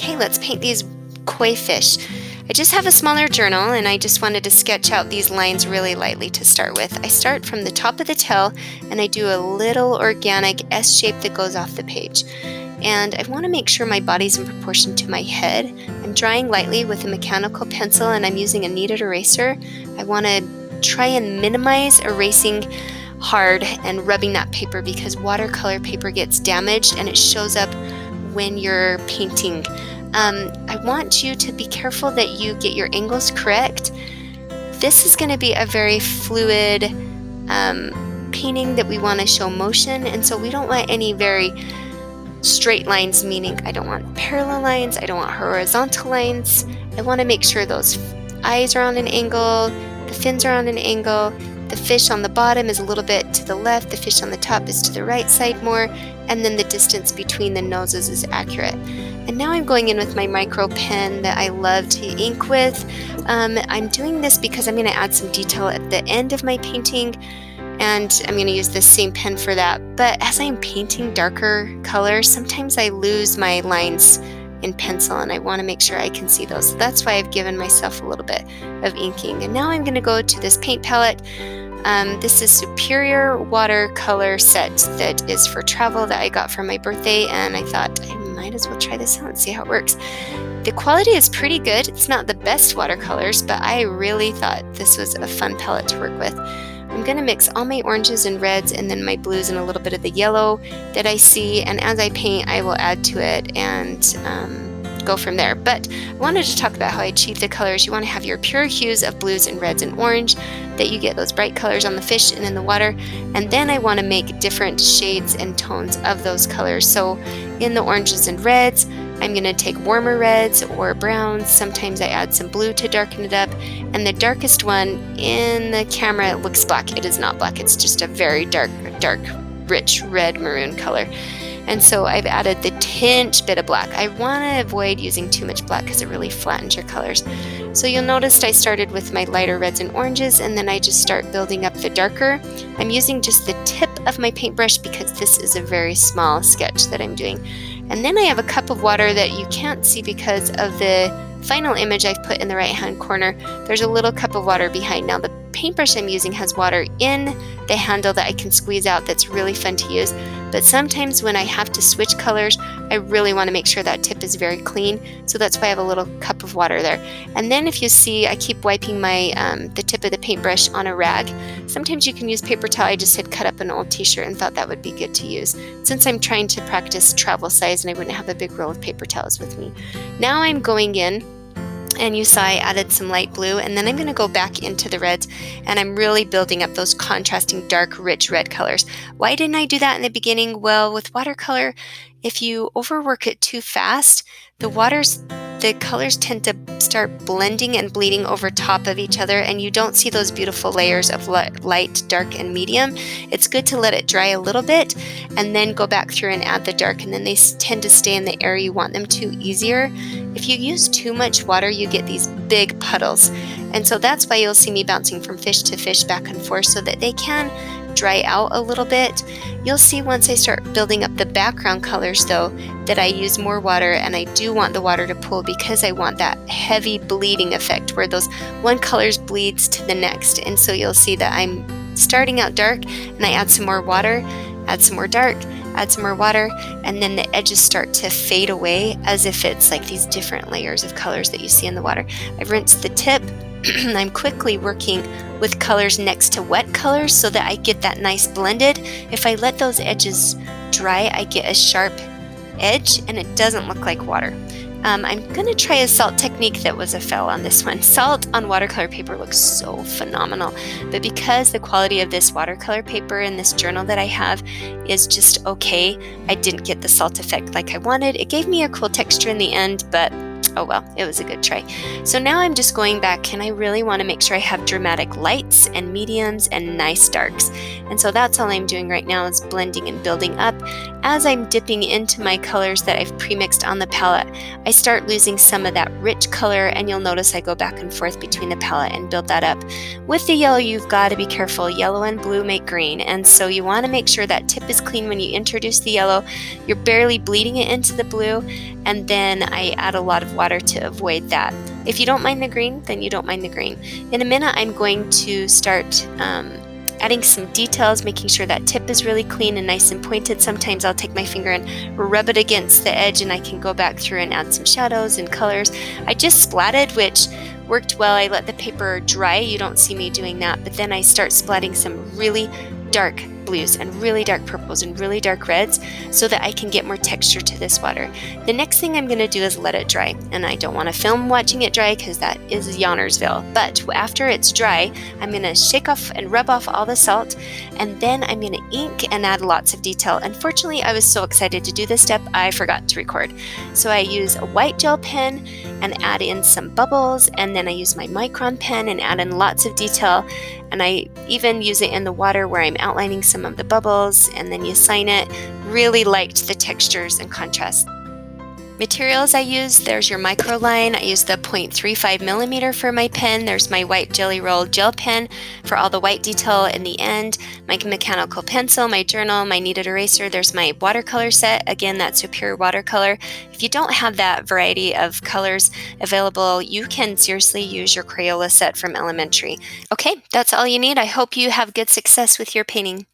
okay, let's paint these koi fish. I just have a smaller journal, and I just wanted to sketch out these lines really lightly to start with. I start from the top of the tail, and I do a little organic S shape that goes off the page. And I want to make sure my body's in proportion to my head. I'm drawing lightly with a mechanical pencil, and I'm using a kneaded eraser. I want to try and minimize erasing hard and rubbing that paper, because watercolor paper gets damaged and it shows up when you're painting. I want you to be careful that you get your angles correct. This is going to be a very fluid painting that we want to show motion, and so we don't want any very straight lines, meaning I don't want parallel lines, I don't want horizontal lines. I want to make sure those eyes are on an angle, the fins are on an angle, the fish on the bottom is a little bit to the left, the fish on the top is to the right side more, and then the distance between the noses is accurate. And now I'm going in with my micro pen that I love to ink with. I'm doing this because I'm going to add some detail at the end of my painting, and I'm going to use the same pen for that. But as I'm painting darker colors, sometimes I lose my lines in pencil, and I want to make sure I can see those. So that's why I've given myself a little bit of inking. And now I'm going to go to this paint palette. This is Superior watercolor set that is for travel that I got for my birthday, and I thought I might as well try this out and see how it works. The quality is pretty good. It's not the best watercolors, but I really thought this was a fun palette to work with. I'm going to mix all my oranges and reds, and then my blues and a little bit of the yellow that I see, and as I paint I will add to it and go from there. But I wanted to talk about how I achieve the colors. You want to have your pure hues of blues and reds and orange, that you get those bright colors on the fish and in the water, and then I want to make different shades and tones of those colors. So in the oranges and reds, I'm going to take warmer reds or browns. Sometimes I add some blue to darken it up, and the darkest one in the camera, it looks black. It is not black, it's just a very dark, rich red maroon color. And so I've added the tinge bit of black. I want to avoid using too much black because it really flattens your colors. So you'll notice I started with my lighter reds and oranges, and then I just start building up the darker. I'm using just the tip of my paintbrush because this is a very small sketch that I'm doing. And then I have a cup of water that you can't see because of the final image I've put in the right hand corner. There's a little cup of water behind. Now the paintbrush I'm using has water in the handle that I can squeeze out. That's really fun to use. But sometimes when I have to switch colors, I really want to make sure that tip is very clean. So that's why I have a little cup of water there. And then if you see, I keep wiping my the tip of the paintbrush on a rag. Sometimes you can use paper towel. I just had cut up an old t-shirt and thought that would be good to use, since I'm trying to practice travel size and I wouldn't have a big roll of paper towels with me. Now I'm going in, and you saw I added some light blue, and then I'm going to go back into the reds, and I'm really building up those contrasting dark rich red colors. Why didn't I do that in the beginning? Well, with watercolor, if you overwork it too fast, the colors tend to start blending and bleeding over top of each other, and you don't see those beautiful layers of light, dark, and medium. It's good to let it dry a little bit and then go back through and add the dark, and then they tend to stay in the area you want them to easier. If you use too much water, you get these big puddles, and so that's why you'll see me bouncing from fish to fish back and forth so that they can dry out a little bit. You'll see once I start building up the background colors though that I use more water, and I do want the water to pool because I want that heavy bleeding effect where those one colors bleeds to the next. And so you'll see that I'm starting out dark and I add some more water, add some more dark, add some more water, and then the edges start to fade away as if it's like these different layers of colors that you see in the water. I've rinsed the tip. I'm quickly working with colors next to wet colors so that I get that nice blended. If I let those edges dry, I get a sharp edge and it doesn't look like water. I'm going to try a salt technique that was a fail on this one. Salt on watercolor paper looks so phenomenal, but because the quality of this watercolor paper in this journal that I have is just okay, I didn't get the salt effect like I wanted. It gave me a cool texture in the end, but oh well, it was a good try. So now I'm just going back and I really want to make sure I have dramatic lights and mediums and nice darks. And so that's all I'm doing right now is blending and building up. as I'm dipping into my colors that I've pre-mixed on the palette, I start losing some of that rich color, and you'll notice I go back and forth between the palette and build that up. With the yellow, you've got to be careful. Yellow and blue make green, and so you want to make sure that tip is clean when you introduce the yellow. You're barely bleeding it into the blue, and then I add a lot of water to avoid that. If you don't mind the green, then you don't mind the green. In a minute, I'm going to start adding some details, making sure that tip is really clean and nice and pointed. Sometimes I'll take my finger and rub it against the edge, and I can go back through and add some shadows and colors. I just splatted, which worked well. I let the paper dry. You don't see me doing that, but then I start splatting some really dark blues and really dark purples and really dark reds so that I can get more texture to this water. The next thing I'm going to do is let it dry, and I don't want to film watching it dry because that is Yawnersville. But after it's dry, I'm going to shake off and rub off all the salt, and then I'm going to ink and add lots of detail. Unfortunately, I was so excited to do this step, I forgot to record. So I use a white gel pen and add in some bubbles, and then I use my micron pen and add in lots of detail, and I even use it in the water where I'm outlining some of the bubbles, and then you sign it. Really liked the textures and contrast. Materials I use, there's your micro line. I use the 0.35 millimeter for my pen. There's my white Jelly Roll gel pen for all the white detail in the end, my mechanical pencil, my journal, my kneaded eraser. There's my watercolor set. Again, that's Superior Watercolor. If you don't have that variety of colors available, you can seriously use your Crayola set from elementary. Okay, that's all you need. I hope you have good success with your painting.